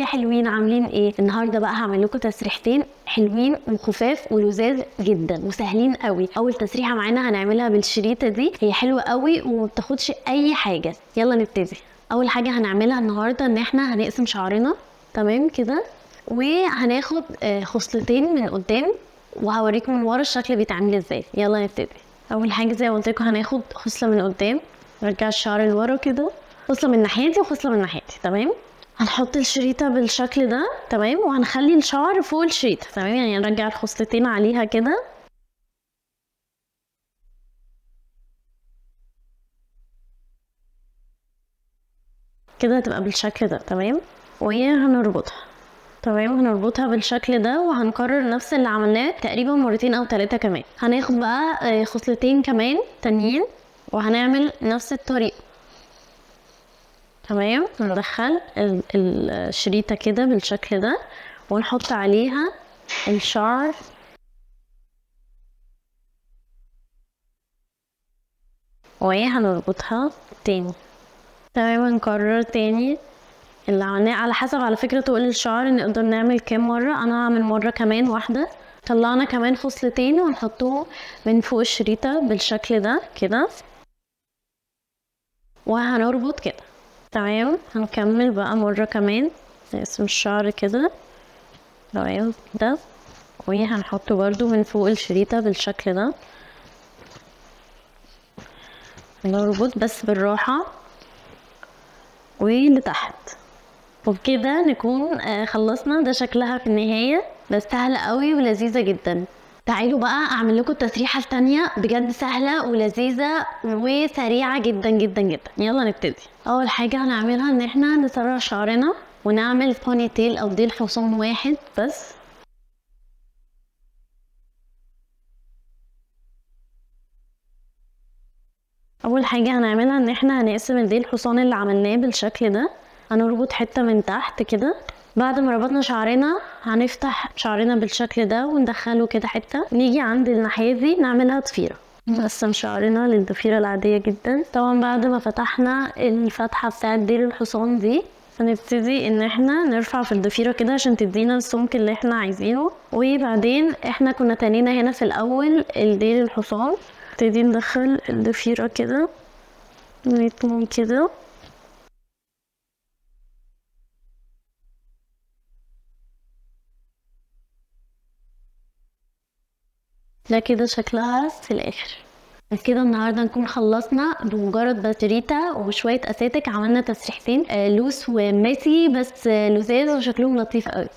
حلوين، عاملين ايه؟ النهارده بقى هعمل لكم تسريحتين حلوين وخفاف ولذاذ جدا وسهلين قوي. اول تسريحه معانا هنعملها بالشريطه دي، هي حلوه قوي وما بتاخدش اي حاجه. يلا نبتدي. اول حاجه هنعملها النهارده ان احنا هنقسم شعرنا تمام كده، وهناخد خصلتين من قدام وهوريكم من ورا الشكل بيتعمل ازاي. يلا نبتدي. اول حاجه زي ما قلت لكم هناخد خصله من قدام، نرجع الشعر لورا كده، خصله من ناحيتي وخصله من ناحيتي تمام. هنحط الشريطه بالشكل ده تمام، وهنخلي الشعر فوق الشريطه تمام، يعني نرجع الخصلتين عليها كده كده، هتبقى بالشكل ده تمام. وهي هنربطها تمام، هنربطها بالشكل ده، وهنكرر نفس اللي عملناه تقريبا مرتين او 3 كمان. هناخد بقى خصلتين كمان تانيين وهنعمل نفس الطريقه تمام. ندخل الشريطه كده بالشكل ده ونحط عليها الشعر وهي هنربطها تاني تمام. نكرر تاني اللي عملناه على حسب على فكرة طول الشعر، نقدر نعمل كام مرة. انا هعمل مرة كمان واحدة. طلعنا كمان خصلتين ونحطهم من فوق الشريطة بالشكل ده كده، وهنربط كده تمام. هنكمل بقى مرة كمان نقسم الشعر كده تمام ده، وهنحطه برضو من فوق الشريطة بالشكل ده. نربط بس بالراحة ولتحت، وبكده نكون خلصنا. ده شكلها في النهاية، بس سهلة قوي ولذيذة جدا. تعالوا بقى اعمل لكم التسريحة التانية، بجد سهلة ولذيذة وسريعة جدا جدا جدا. يلا نبتدي. اول حاجة هنعملها ان احنا نسرع شعرنا ونعمل بوني تيل او ديل حصان واحد بس. اول حاجة هنعملها ان احنا هنقسم الديل حصان اللي عملناه بالشكل ده. هنربط حتة من تحت كده. بعد ما ربطنا شعرنا هنفتح شعرنا بالشكل ده وندخله كده حتة، نيجي عند الناحية دي نعملها ضفيرة. نقسم شعرنا للضفيرة العادية جدا. طبعا بعد ما فتحنا الفتحة بتاعة ديل الحصان دي هنبتدي ان احنا نرفع في الضفيرة كده عشان تدينا السمك اللي احنا عايزينه. وبعدين احنا كنا تانينا هنا في الاول الديل الحصان، نبتدي ندخل الضفيرة كده نتمم كده ده كده شكلها في الاخر. بس كده النهارده نكون خلصنا بمجرد باتريتا وشويه اساتك. عملنا تسريحتين لوس وميسي بس لذاذ وشكلهم لطيف قوي.